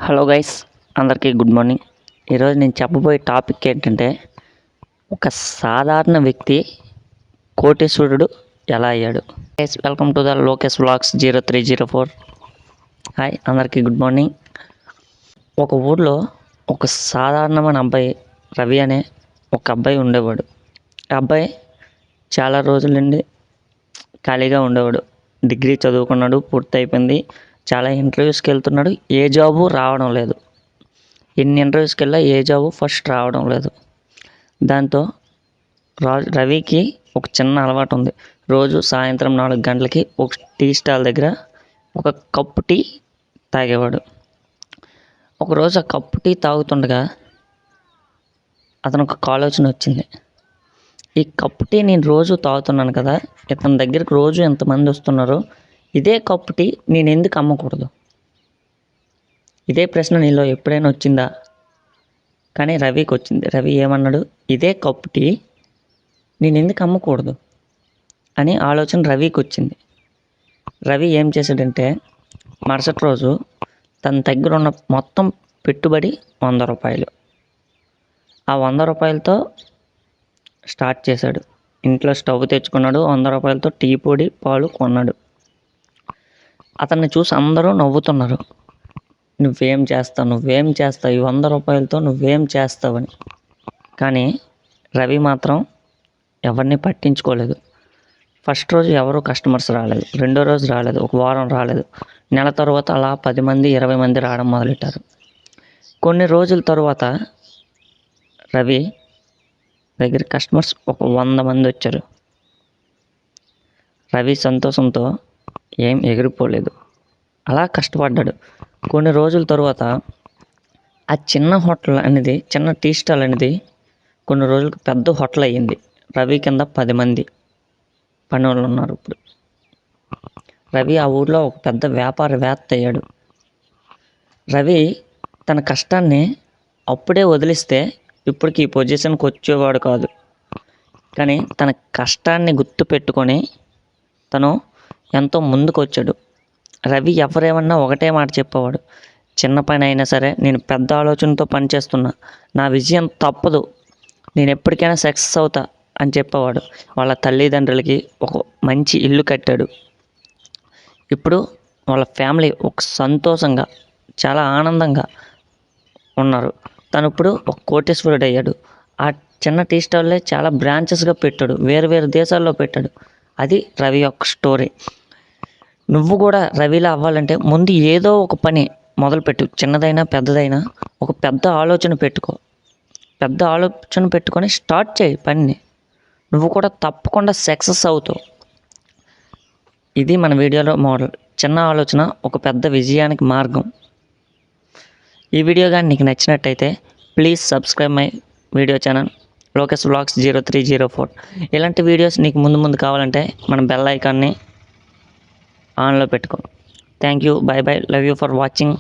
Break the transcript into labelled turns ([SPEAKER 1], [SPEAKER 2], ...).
[SPEAKER 1] Hello guys, అందరికీ good morning. ఈరోజు నేను చెప్పబోయే టాపిక్ ఏంటంటే, ఒక సాధారణ వ్యక్తి కోటీశ్వరుడు ఎలా అయ్యాడు. Guys, welcome to the Lokesh vlogs 0304. Hi, అందరికీ గుడ్ మార్నింగ్. ఒక ఊర్లో ఒక సాధారణమైన అబ్బాయి రవి అనే ఒక అబ్బాయి ఉండేవాడు. ఆ అబ్బాయి చాలా రోజుల నుండి ఖాళీగా ఉండేవాడు. డిగ్రీ చదువుకున్నాడు, పూర్తి అయిపోయింది. చాలా ఇంటర్వ్యూస్కి వెళ్తున్నాడు, ఏ జాబు రావడం లేదు. ఎన్ని ఇంటర్వ్యూస్కి వెళ్ళా ఏ జాబు ఫస్ట్ రావడం లేదు. దాంతో రవికి ఒక చిన్న అలవాటు ఉంది. రోజు సాయంత్రం 4 గంటలకి ఒక టీ స్టాల్ దగ్గర ఒక కప్పు టీ తాగేవాడు. ఒకరోజు ఆ కప్పు టీ తాగుతుండగా అతను ఒక ఆలోచన వచ్చింది. ఈ కప్పు టీ నేను రోజు తాగుతున్నాను కదా, ఇతని దగ్గరికి రోజు ఎంతమంది వస్తున్నారో, ఇదే కప్పు టీ నేను ఎందుకు అమ్మకూడదు? ఇదే ప్రశ్న నీలో ఎప్పుడైనా వచ్చిందా? కానీ రవికి వచ్చింది. రవి ఏమన్నాడు, ఇదే కప్పు టీ నేను ఎందుకు అమ్మకూడదు అని ఆలోచన రవికి వచ్చింది. రవి ఏం చేశాడంటే, మరుసటి రోజు తన దగ్గర ఉన్న మొత్తం పెట్టుబడి 100 రూపాయలు. ఆ 100 రూపాయలతో స్టార్ట్ చేశాడు. ఇంట్లో స్టవ్ తెచ్చుకున్నాడు. 100 రూపాయలతో టీ పొడి, పాలు కొన్నాడు. అతన్ని చూసి అందరూ నవ్వుతున్నారు. నువ్వేం చేస్తావు, ఈ 100 రూపాయలతో నువ్వేం చేస్తావని. కానీ రవి మాత్రం ఎవరిని పట్టించుకోలేదు. ఫస్ట్ రోజు ఎవరు కస్టమర్స్ రాలేదు, రెండో రోజు రాలేదు, ఒక వారం రాలేదు, నెల తర్వాత అలా 10 మంది 20 మంది రావడం మొదలెట్టారు. కొన్ని రోజుల తర్వాత రవి దగ్గర కస్టమర్స్ ఒక 100 మంది వచ్చారు. రవి సంతోషంతో ఏం ఎగిరిపోలేదు, అలా కష్టపడ్డాడు. కొన్ని రోజుల తర్వాత ఆ చిన్న హోటల్ అనేది, చిన్న టీ స్టాల్ అనేది కొన్ని రోజులకు పెద్ద హోటల్ అయ్యింది. రవి కింద 10 మంది పని వాళ్ళు ఉన్నారు. ఇప్పుడు రవి ఆ ఊర్లో ఒక పెద్ద వ్యాపారవేత్త అయ్యాడు. రవి తన కష్టాన్ని అప్పుడే వదిలిస్తే ఇప్పటికి ఈ పొజిషన్కి వచ్చేవాడు కాదు. కానీ తన కష్టాన్ని గుర్తు పెట్టుకొని తను ఎంతో ముందుకు వచ్చాడు. రవి ఎవరేమన్నా ఒకటే మాట చెప్పేవాడు, చిన్న పని అయినా సరే నేను పెద్ద ఆలోచనతో పనిచేస్తున్నా, నా విజయం తప్పదు, నేను ఎప్పటికైనా సక్సెస్ అవుతా అని చెప్పేవాడు. వాళ్ళ తల్లిదండ్రులకి ఒక మంచి ఇల్లు కట్టాడు. ఇప్పుడు వాళ్ళ ఫ్యామిలీ ఒక సంతోషంగా, చాలా ఆనందంగా ఉన్నారు. తను ఇప్పుడు ఒక కోటీశ్వరుడు అయ్యాడు. ఆ చిన్న టీ స్టాల్లే చాలా బ్రాంచెస్గా పెట్టాడు, వేరు వేరు దేశాల్లో పెట్టాడు. అది రవి యొక్క స్టోరీ. నువ్వు కూడా రవిలా అవ్వాలంటే ముందు ఏదో ఒక పని మొదలుపెట్టు. చిన్నదైనా పెద్దదైనా ఒక పెద్ద ఆలోచన పెట్టుకో. పెద్ద ఆలోచన పెట్టుకొని స్టార్ట్ చేయి పనిని. నువ్వు కూడా తప్పకుండా సక్సెస్ అవుతావు. ఇది మన వీడియోలో మోడల్. చిన్న ఆలోచన ఒక పెద్ద విజయానికి మార్గం. ఈ వీడియో కానీ నీకు నచ్చినట్టయితే please subscribe my video channel Lokesh vlogs 0304. ఇలాంటి వీడియోస్ నీకు ముందు కావాలంటే మన బెల్ ఐకాన్ని ఆన్లో పెట్టుకో. Thank you, by by, love you for watching.